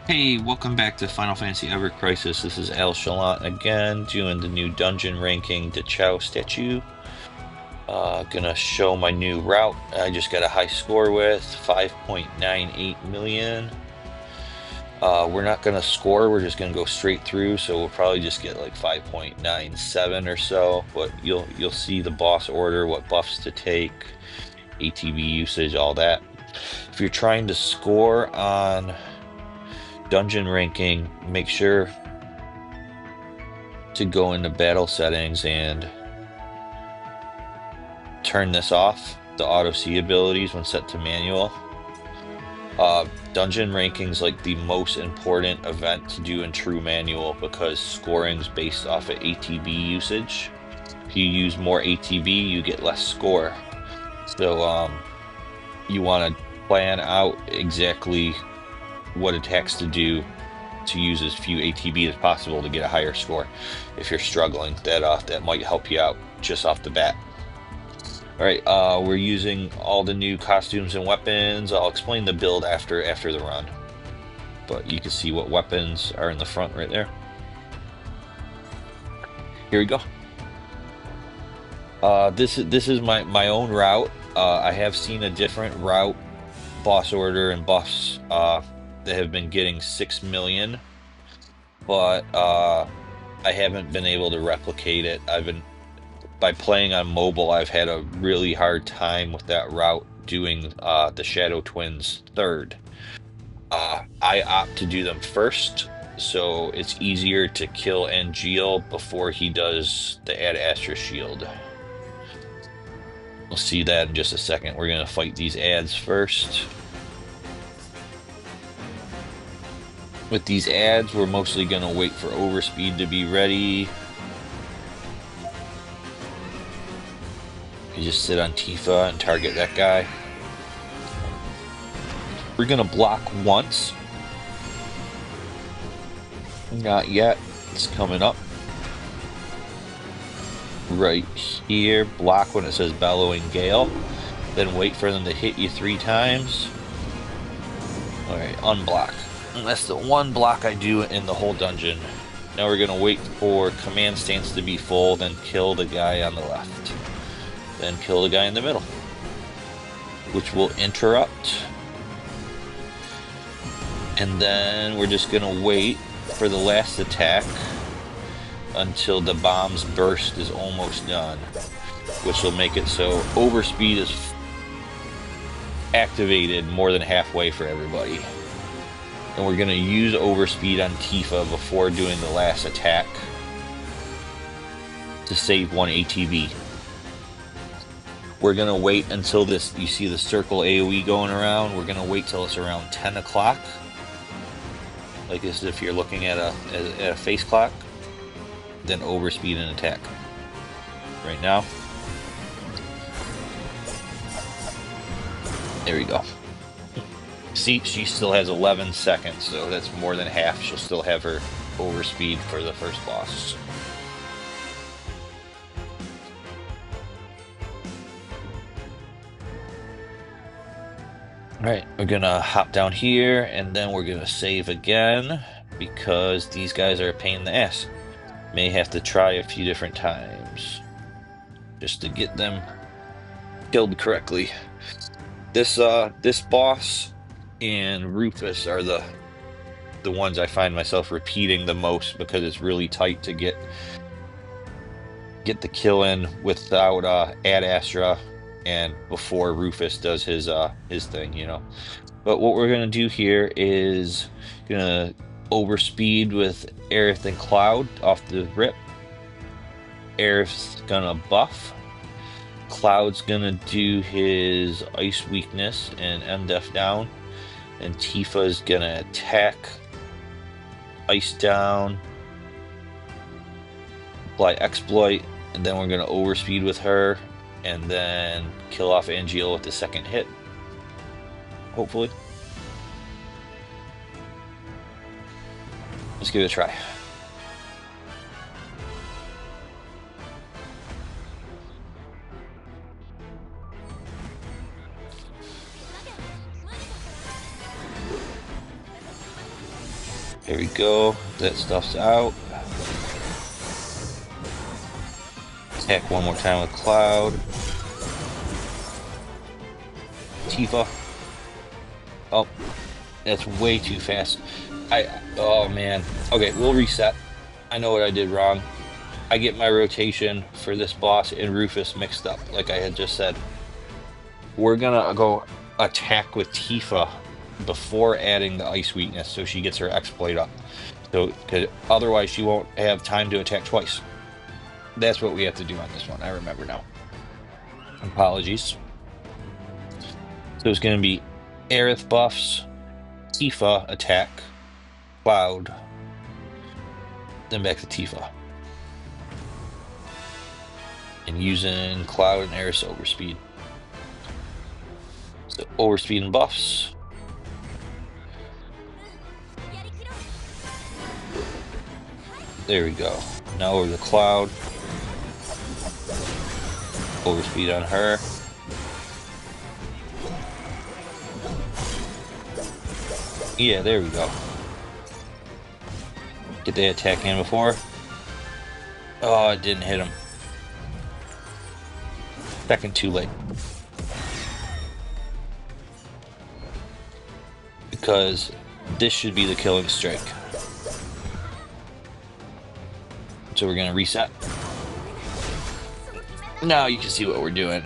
Hey, welcome back to Final Fantasy Ever Crisis. This is Al Shalant again, doing the new dungeon ranking Da-chao statue. Gonna show my new route. I just got a high score with 5.98 million. We're not gonna score, we're just gonna go straight through, so we'll probably just get like 5.97 or so, but you'll see the boss order, what buffs to take, ATB usage, all that. If you're trying to score on dungeon ranking, make sure to go into battle settings and turn this off, the auto C abilities when set to manual. Dungeon ranking's like the most important event to do in true manual because scoring's based off of ATB usage. If you use more ATB, you get less score. So you want to plan out exactly what attacks to do to use as few ATB as possible to get a higher score. If you're struggling, that might help you out just off the bat. All right, we're using all the new costumes and weapons. I'll explain the build after the run, but you can see what weapons are in the front right there. Here we go. This is my own route. I have seen a different route, boss order and buffs that have been getting 6 million, but I haven't been able to replicate it. By playing on mobile, I've had a really hard time with that route doing the Shadow Twins third. I opt to do them first, so it's easier to kill Angeal before he does the Ad Astra shield. We'll see that in just a second. We're going to fight these ads first. With these ads, we're mostly going to wait for overspeed to be ready. You just sit on Tifa and target that guy. We're going to block once. Not yet. It's coming up. Right here. Block when it says Bellowing Gale. Then wait for them to hit you 3 times. Alright, unblock. And that's the one block I do in the whole dungeon. Now we're going to wait for command stance to be full, then kill the guy on the left. Then kill the guy in the middle, which will interrupt. And then we're just going to wait for the last attack until the bomb's burst is almost done, which will make it so overspeed is activated more than halfway for everybody. And we're going to use overspeed on Tifa before doing the last attack to save 1 ATB. We're going to wait until this, you see the circle AoE going around, we're going to wait till it's around 10 o'clock. Like as if you're looking at a face clock. Then overspeed and attack. Right now. There we go. See, she still has 11 seconds, so that's more than half. She'll still have her overspeed for the first boss. Alright, we're gonna hop down here, and then we're gonna save again, because these guys are a pain in the ass. May have to try a few different times, just to get them killed correctly. This boss and Rufus are the ones I find myself repeating the most, because it's really tight to get the kill in without Ad Astra and before Rufus does his thing, you know. But what we're gonna do here is gonna overspeed with Aerith and Cloud off the rip. Aerith's gonna buff. Cloud's gonna do his ice weakness and MDef down. And Tifa's gonna attack, ice down, apply exploit, and then we're gonna overspeed with her, and then kill off Angeal with the second hit. Hopefully. Let's give it a try. There we go. That stuff's out. Attack one more time with Cloud. Tifa. Oh, that's way too fast. Oh man. Okay, we'll reset. I know what I did wrong. I get my rotation for this boss and Rufus mixed up, like I had just said. We're gonna go attack with Tifa before adding the ice weakness so she gets her exploit up. So, because otherwise she won't have time to attack twice. That's what we have to do on this one. I remember now. Apologies. So it's going to be Aerith buffs, Tifa attack, Cloud, then back to Tifa. And using Cloud and Aerith's overspeed. So overspeed and buffs. There we go. Now over the Cloud. Overspeed on her. Yeah, there we go. Get the attack in before. Oh, it didn't hit him. Second too late. Because this should be the killing strike. So we're gonna reset. Now you can see what we're doing.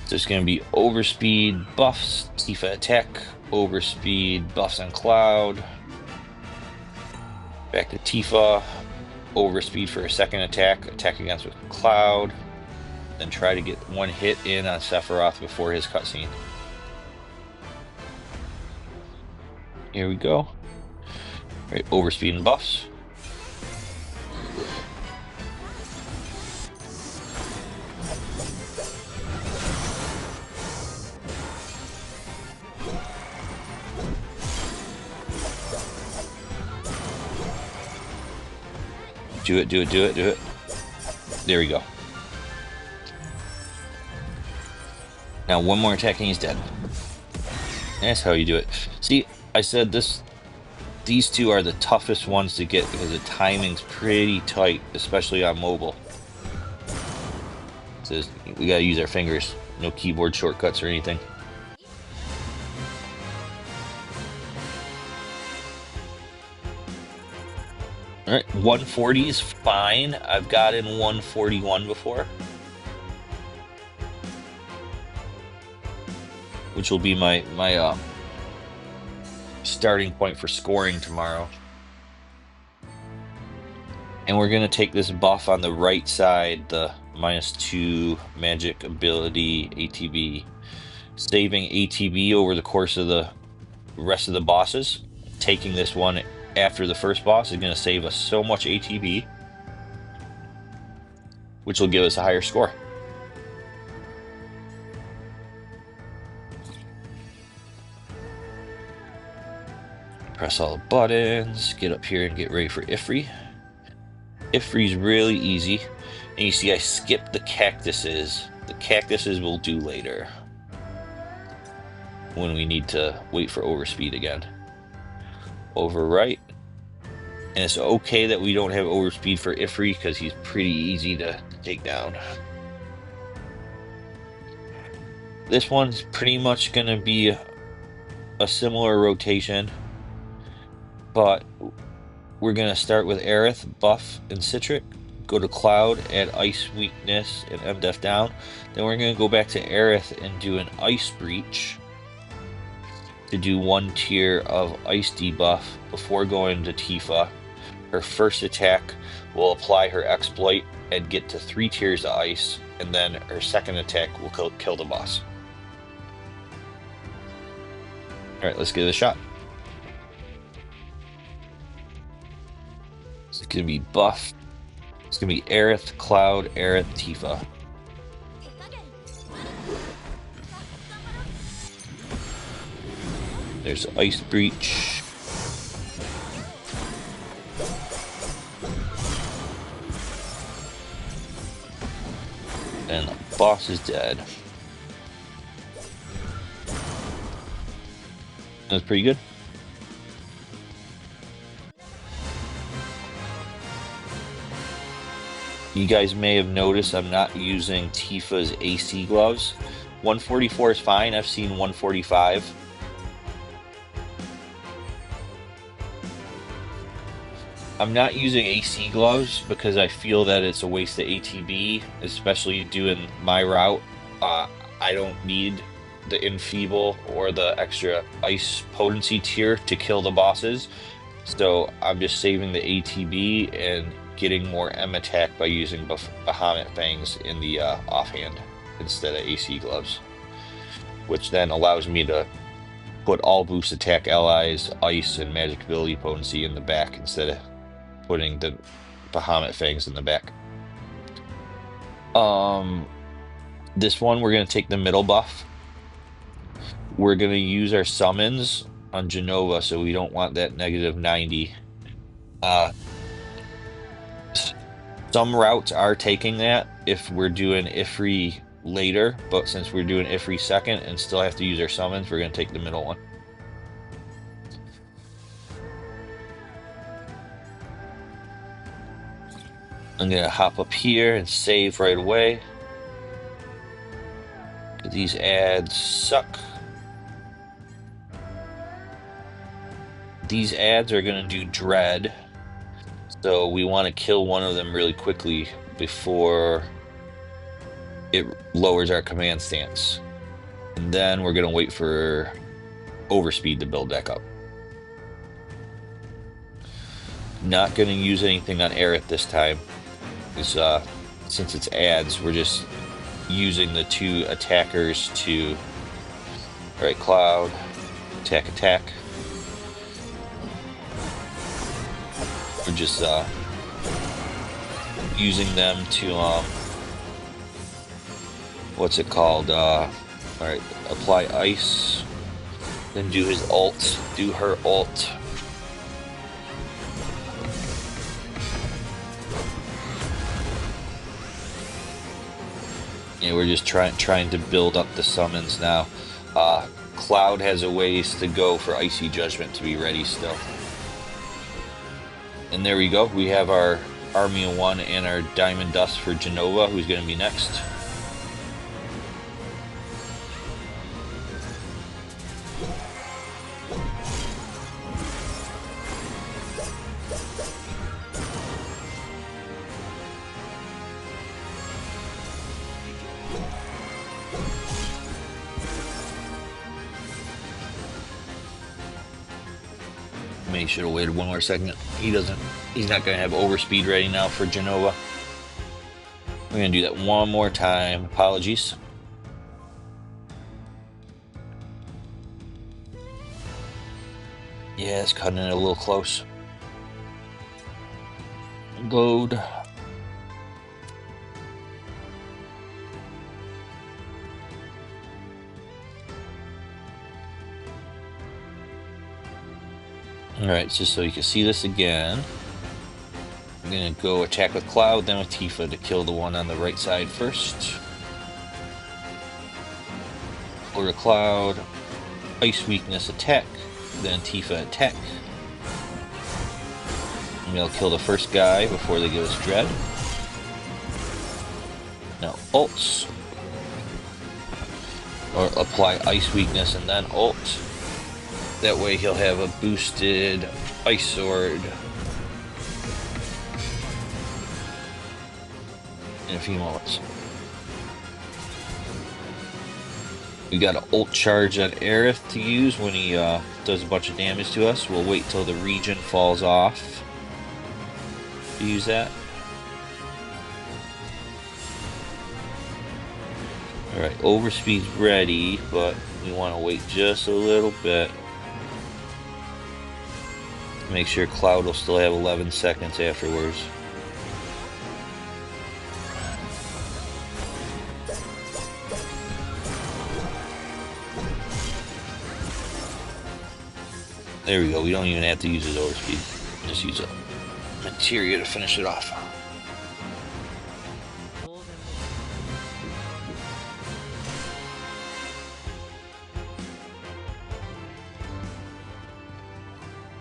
So it's gonna be overspeed buffs, Tifa attack, overspeed buffs on Cloud. Back to Tifa, overspeed for a second attack, attack against with Cloud. Then try to get one hit in on Sephiroth before his cutscene. Here we go. All right, overspeed and buffs. Do it, do it, do it, do it. There we go. Now one more attack and he's dead. That's how you do it. See, I said these two are the toughest ones to get because the timing's pretty tight, especially on mobile. So we gotta use our fingers. No keyboard shortcuts or anything. All right, 140 is fine. I've got in 141 before. Which will be my starting point for scoring tomorrow. And we're going to take this buff on the right side, the -2 magic ability ATB. Saving ATB over the course of the rest of the bosses. Taking this one after the first boss is going to save us so much ATB, which will give us a higher score. Press all the buttons, get up here and get ready for Ifri. Ifri's really easy. And you see I skipped the cactuses. The cactuses we'll do later, when we need to wait for overspeed again. Overwrite. And it's okay that we don't have overspeed for Ifri because he's pretty easy to take down. This one's pretty much going to be a similar rotation, but we're going to start with Aerith, buff, and Citric. Go to Cloud, add Ice Weakness and MDef down. Then we're going to go back to Aerith and do an Ice Breach to do 1 tier of Ice debuff before going to Tifa. Her first attack will apply her exploit and get to 3 tiers of Ice, and then her second attack will kill the boss. Alright, let's give it a shot. It's going to be buff. It's going to be Aerith, Cloud, Aerith, Tifa. There's Ice Breach. And the boss is dead. That's pretty good. You guys may have noticed I'm not using Tifa's AC gloves. 144 is fine. I've seen 145. I'm not using AC gloves because I feel that it's a waste of ATB, especially doing my route. I don't need the enfeeble or the extra ice potency tier to kill the bosses. So I'm just saving the ATB and getting more M attack by using Bahamut Fangs in the offhand instead of AC gloves, which then allows me to put all boost attack allies, ice, and magic ability potency in the back instead of putting the Bahamut Fangs in the back. This one we're gonna take the middle buff. We're gonna use our summons on Jenova, so we don't want that -90. Some routes are taking that if we're doing Ifri later, but since we're doing Ifri second and still have to use our summons, we're gonna take the middle one. I'm gonna hop up here and save right away. These ads suck. These ads are gonna do dread, so we want to kill one of them really quickly before it lowers our command stance. And then we're gonna wait for overspeed to build back up. Not gonna use anything on Aerith this time. Because since it's ads, we're just using the two attackers to... Alright, Cloud. Attack, attack. We're just using them to, what's it called? Alright, apply ice. Then do his ult. Do her ult. Yeah, we're just trying to build up the summons now. Cloud has a ways to go for Icy Judgment to be ready still. And there we go. We have our Army of One and our Diamond Dust for Jenova, who's going to be next. Maybe should have waited one more second. He's not going to have overspeed ready now for Jenova. We're going to do that one more time. Apologies. Yeah, it's cutting it a little close. Load. Alright, just so you can see this again. I'm gonna go attack with Cloud, then with Tifa to kill the one on the right side first. Order Cloud, Ice Weakness attack, then Tifa attack. And they'll kill the first guy before they give us Dread. Now ults. Or apply Ice Weakness and then ult. That way he'll have a boosted Ice Sword in a few moments. We got an ult charge on Aerith to use when he does a bunch of damage to us. We'll wait till the region falls off to use that. Alright, overspeed's ready, but we want to wait just a little bit. Make sure Cloud will still have 11 seconds afterwards. There we go. We don't even have to use his overspeed. Just use a materia to finish it off.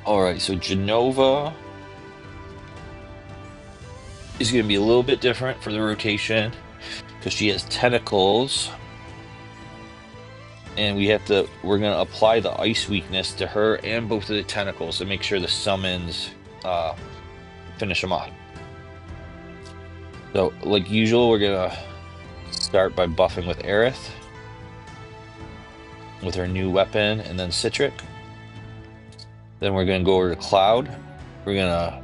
Alright, so Jenova is going to be a little bit different for the rotation because she has tentacles, and we're going to apply the ice weakness to her and both of the tentacles to make sure the summons finish them off. So, like usual, we're going to start by buffing with Aerith with her new weapon, and then Citric. Then we're going to go over to Cloud. We're going to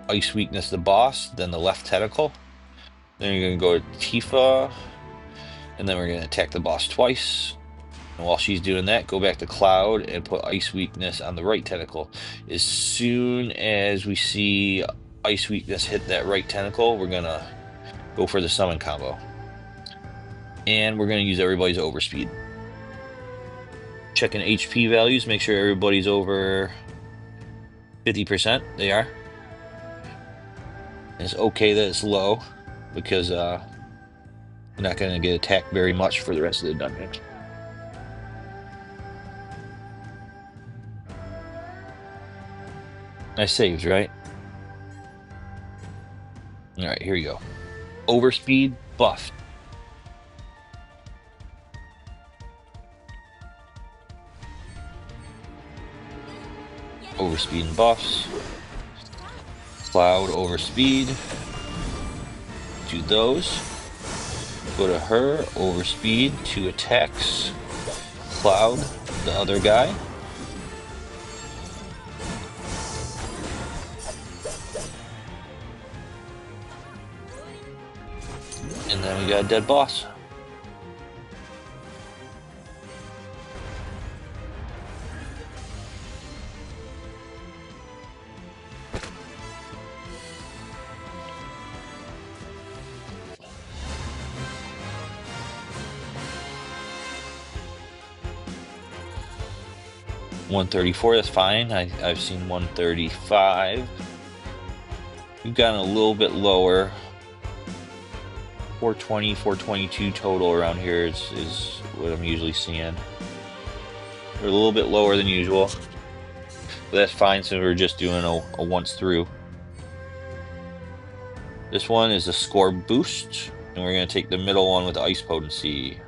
ice weakness the boss, then the left tentacle. Then you're going to go to Tifa, and then we're going to attack the boss twice. And while she's doing that, go back to Cloud and put ice weakness on the right tentacle. As soon as we see ice weakness hit that right tentacle, we're going to go for the summon combo. And we're going to use everybody's overspeed. Checking HP values, make sure everybody's over 50%. They are. It's okay that it's low, because we're not going to get attacked very much for the rest of the dungeon. I saved, right? Alright, here we go. Overspeed buffed. Overspeed and buffs. Cloud overspeed. Do those. Go to her, overspeed, 2 attacks. Cloud, the other guy. And then we got a dead boss. $134, that's fine. I've seen 135. We've gotten a little bit lower. 420, 422 total around here is what I'm usually seeing. We're a little bit lower than usual, but that's fine since we're just doing a once through. This one is a score boost, and we're going to take the middle one with ice potency.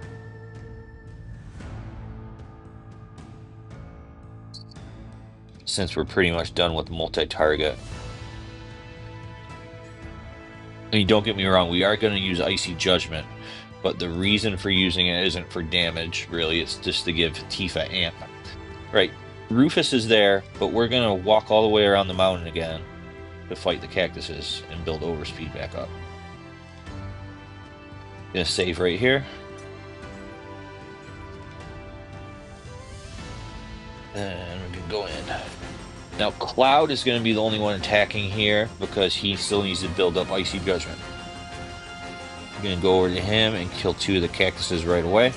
Since we're pretty much done with multi-target. I mean, don't get me wrong, we are going to use Icy Judgment, but the reason for using it isn't for damage, really. It's just to give Tifa amp. Right, Rufus is there, but we're going to walk all the way around the mountain again to fight the cactuses and build overspeed back up. Gonna save right here. And we can go in. Now, Cloud is going to be the only one attacking here because he still needs to build up Icy Judgment. I'm going to go over to him and kill 2 of the cactuses right away.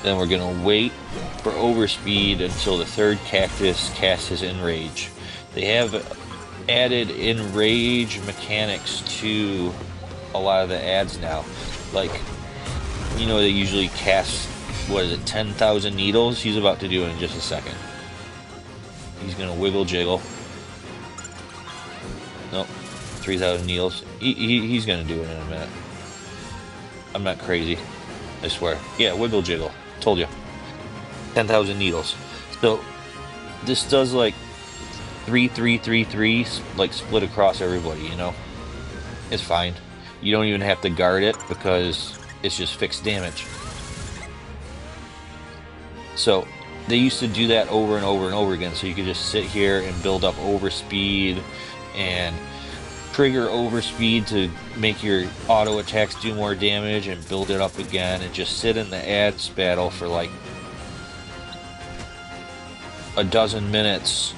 Then we're going to wait for overspeed until the 3rd cactus casts his Enrage. They have added Enrage mechanics to a lot of the ads now. Like, you know, they usually cast, what is it, 10,000 needles? He's about to do it in just a second. He's gonna wiggle jiggle. Nope, 3,000 needles. He's gonna do it in a minute. I'm not crazy, I swear. Yeah, wiggle jiggle. Told you. 10,000 needles. So this does like 3, 3, 3, 3, like split across everybody. You know, it's fine. You don't even have to guard it because it's just fixed damage. So they used to do that over and over and over again, so you could just sit here and build up overspeed and trigger overspeed to make your auto attacks do more damage and build it up again and just sit in the ads battle for like a dozen minutes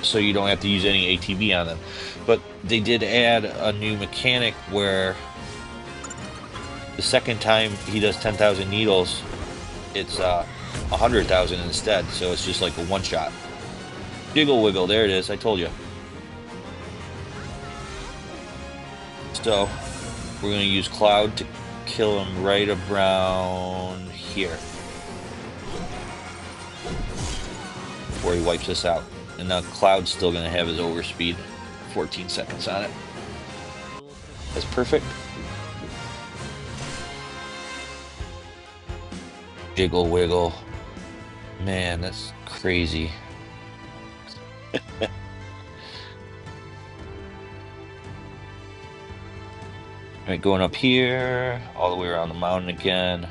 so you don't have to use any ATB on them. But they did add a new mechanic where the second time he does 10,000 needles, it's 100,000 instead, so it's just like a one-shot. Jiggle wiggle, there it is, I told you. So, we're going to use Cloud to kill him right around here. Before he wipes us out. And now Cloud's still going to have his overspeed. 14 seconds on it. That's perfect. Jiggle wiggle. Man, that's crazy. Alright, going up here, all the way around the mountain again.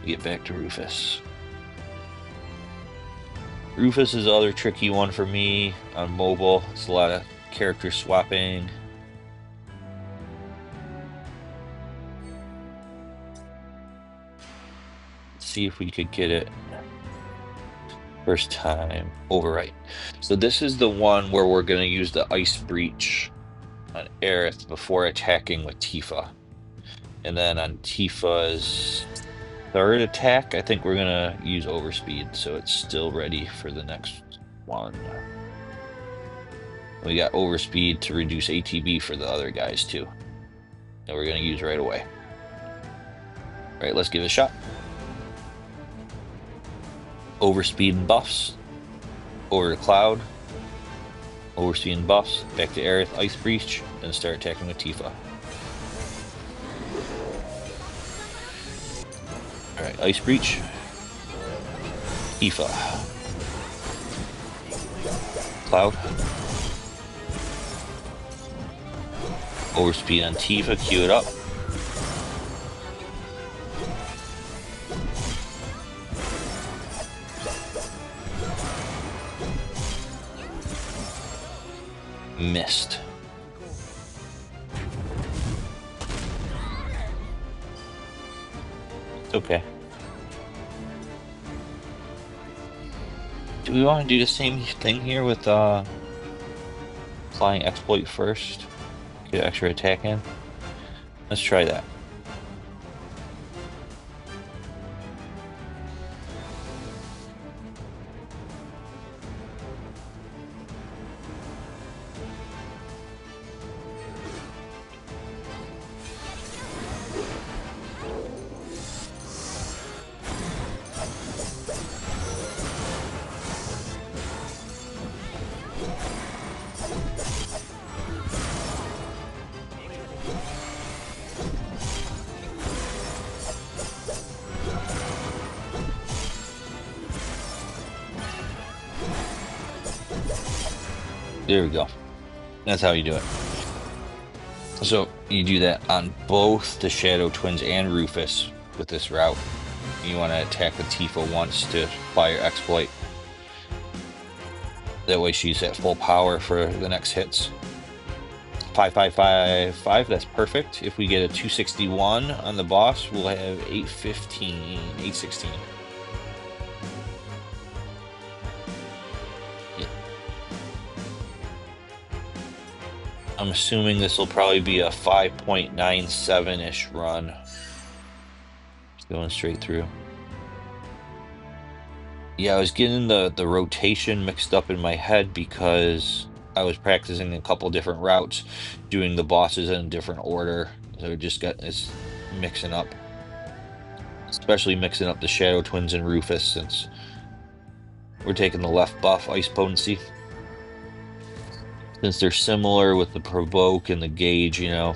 Get back to Rufus. Rufus is the other tricky one for me on mobile. It's a lot of character swapping. Let's see if we could get it first time. Overwrite. So this is the one where we're going to use the Ice Breach on Aerith before attacking with Tifa. And then on Tifa's third attack, I think we're going to use Overspeed, so it's still ready for the next one. We got Overspeed to reduce ATB for the other guys too. That we're going to use right away. Alright, let's give it a shot. Overspeed and buffs. Over to Cloud. Overspeed and buffs. Back to Aerith, Ice Breach, and start attacking with Tifa. Alright, Ice Breach. Tifa. Cloud. Overspeed on Tifa, queue it up. Missed. It's okay. Do we want to do the same thing here with flying exploit first? Get extra attack in? Let's try that. There we go. That's how you do it. So you do that on both the Shadow Twins and Rufus with this route. You want to attack the Tifa once to fly your exploit. That way she's at full power for the next hits. 5555, that's perfect. If we get a 261 on the boss, we'll have 815, 816. I'm assuming this will probably be a 5.97-ish run. Just going straight through. Yeah, I was getting the rotation mixed up in my head because I was practicing a couple different routes, doing the bosses in a different order. So it just got this mixing up. Especially mixing up the Shadow Twins and Rufus since we're taking the left buff, Ice Potency. Since they're similar with the provoke and the gauge, you know.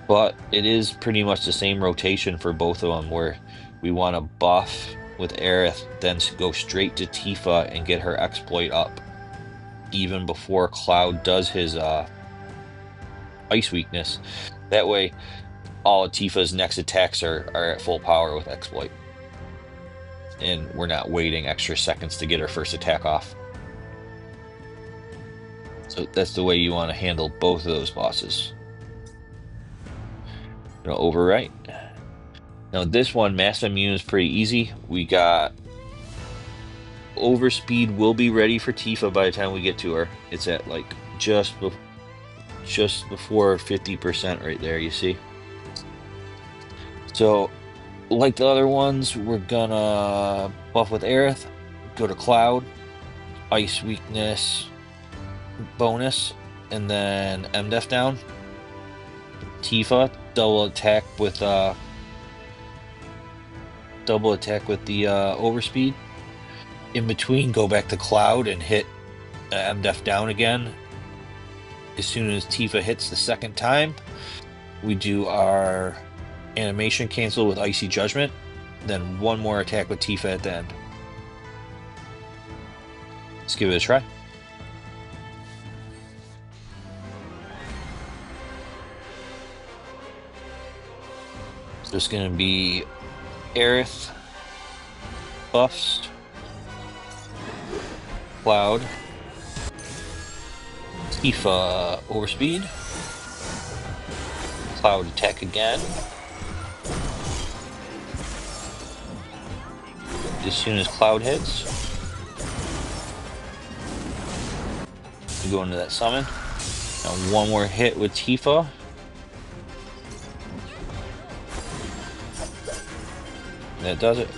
But it is pretty much the same rotation for both of them, where we want to buff with Aerith, then go straight to Tifa and get her exploit up even before Cloud does his ice weakness. That way all of Tifa's next attacks are at full power with exploit, and we're not waiting extra seconds to get her first attack off. So that's the way you want to handle both of those bosses. Gonna overwrite. Now this one, Mass Immune, is pretty easy. We got Overspeed will be ready for Tifa by the time we get to her. It's at like just before 50% right there, you see. So like the other ones, we're gonna buff with Aerith, go to Cloud, Ice Weakness bonus, and then MDef down. Tifa, double attack with the Overspeed. In between, go back to Cloud and hit MDef down again. As soon as Tifa hits the second time, we do our animation cancel with Icy Judgment, then one more attack with Tifa at the end. Let's give it a try. So it's going to be Aerith, buffs, Cloud, Tifa overspeed, Cloud attack again. As soon as Cloud hits, we go into that summon. Now one more hit with Tifa. That does it.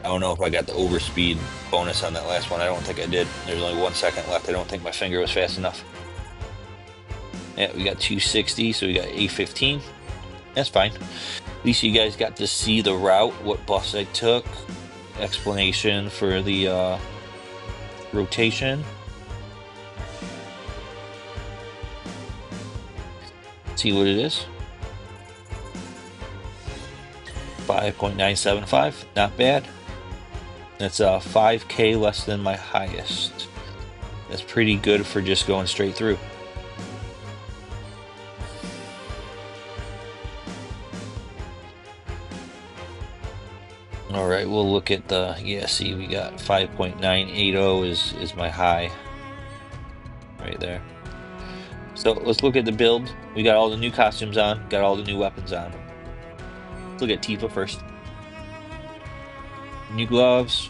I don't know if I got the overspeed bonus on that last one. I don't think I did. There's only 1 second left. I don't think my finger was fast enough. Yeah, we got 260, so we got A15. That's fine. At least you guys got to see the route, what buffs I took, explanation for the rotation. See what it is. 5.975, not bad. That's 5K less than my highest. That's pretty good for just going straight through. All right, we'll look at the, yeah, see, we got 5.980 is my high right there. So let's look at the build. We got all the new costumes on, got all the new weapons on. Let's look at Tifa first. New gloves,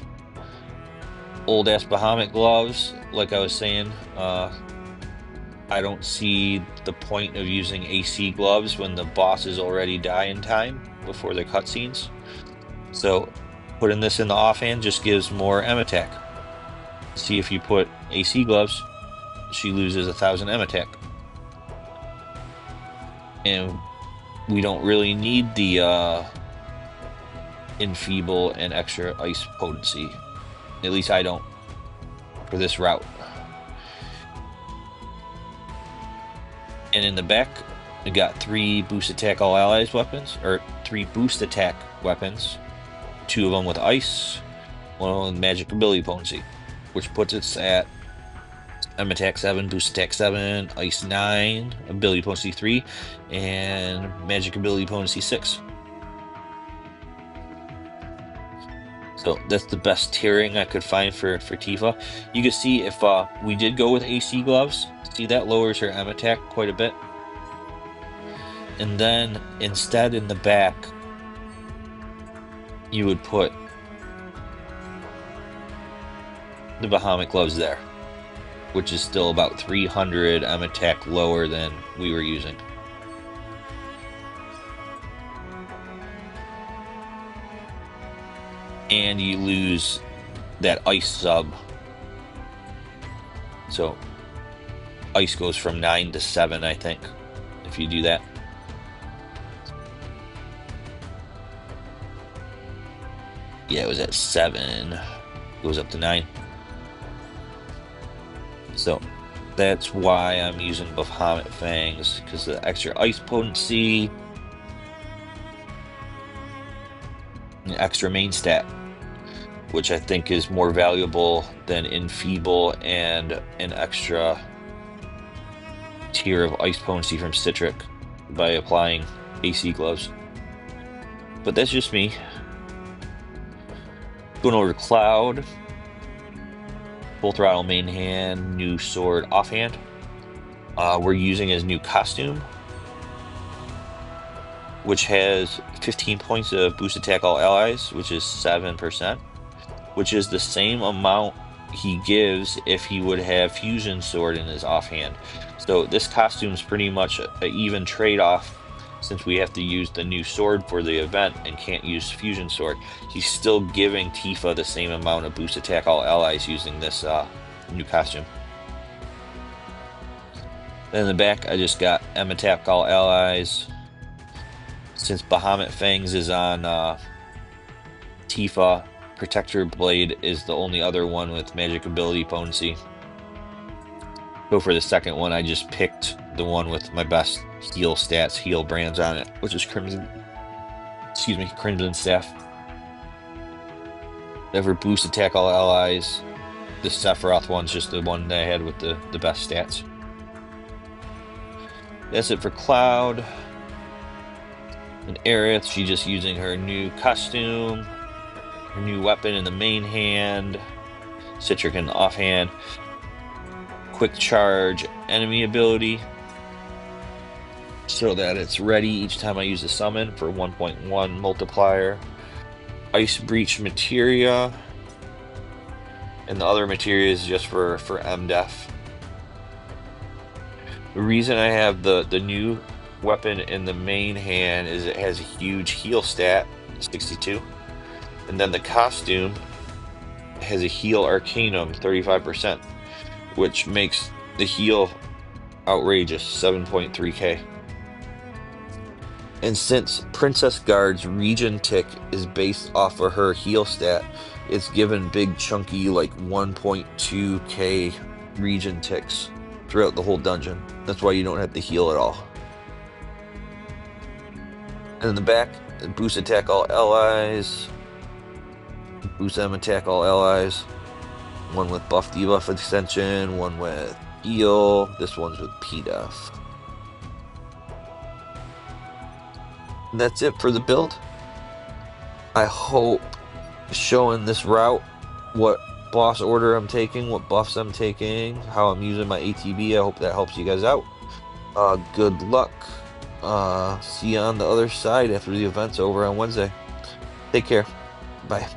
old ass Bahamut gloves. Like I was saying, I don't see the point of using AC gloves when the bosses already die in time before the cutscenes. So putting this in the offhand just gives more M attack. See, if you put AC gloves, she loses 1000 M attack. And we don't really need the enfeeble and extra ice potency. At least I don't for this route. And in the back, we got 3 boost attack all allies weapons, or 3 boost attack weapons. 2 of them with ice, 1 with magic ability potency, which puts us at M attack 7, boost attack 7, ice 9, ability potency 3, and magic ability potency 6. So that's the best tiering I could find for Tifa. You can see if we did go with AC gloves, see that lowers her M attack quite a bit. And then instead in the back, you would put the Bahamut gloves there, which is still about 300 M attack lower than we were using. And you lose that ice sub. So ice goes from 9 to 7, I think, if you do that. Yeah, it was at 7. Goes up to 9. So that's why I'm using Bahamut Fangs, because the extra ice potency, and extra main stat, which I think is more valuable than Enfeeble and an extra tier of ice potency from Citric by applying AC gloves. But that's just me. Going over to Cloud. Full throttle main hand, new sword offhand. We're using his new costume, which has 15 points of boost attack all allies, which is 7%, which is the same amount he gives if he would have fusion sword in his offhand. So this costume is pretty much an even trade-off, since we have to use the new sword for the event and can't use fusion sword. He's still giving Tifa the same amount of boost attack all allies using this new costume. Then in the back, I just got M attack all allies, Since Bahamut Fangs is on Tifa, Protector Blade is the only other one with magic ability potency. So for the second one, I just picked the one with my best heal stats, heal brands on it, which is Crimson. Excuse me, Crimson Staff. Never boost attack all allies. The Sephiroth one's just the one that I had with the best stats. That's it for Cloud. And Aerith, she's just using her new costume, her new weapon in the main hand, Citric in the offhand, quick charge enemy ability, so that it's ready each time I use a summon for 1.1 multiplier. Ice Breach materia, and the other materia is just for MDef. The reason I have the new weapon in the main hand is it has a huge heal stat, 62, and then the costume has a heal arcanum, 35%, which makes the heal outrageous, 7.3k. And since Princess Guard's regen tick is based off of her heal stat, it's given big chunky like 1.2k regen ticks throughout the whole dungeon. That's why you don't have to heal at all. And in the back, boost attack all allies, boost them attack all allies. One with buff debuff extension, one with heal, this one's with P-Def. And that's it for the build. I hope showing this route, what boss order I'm taking, what buffs I'm taking, how I'm using my ATB, I hope that helps you guys out. Good luck. See you on the other side after the event's over on Wednesday. Take care. Bye.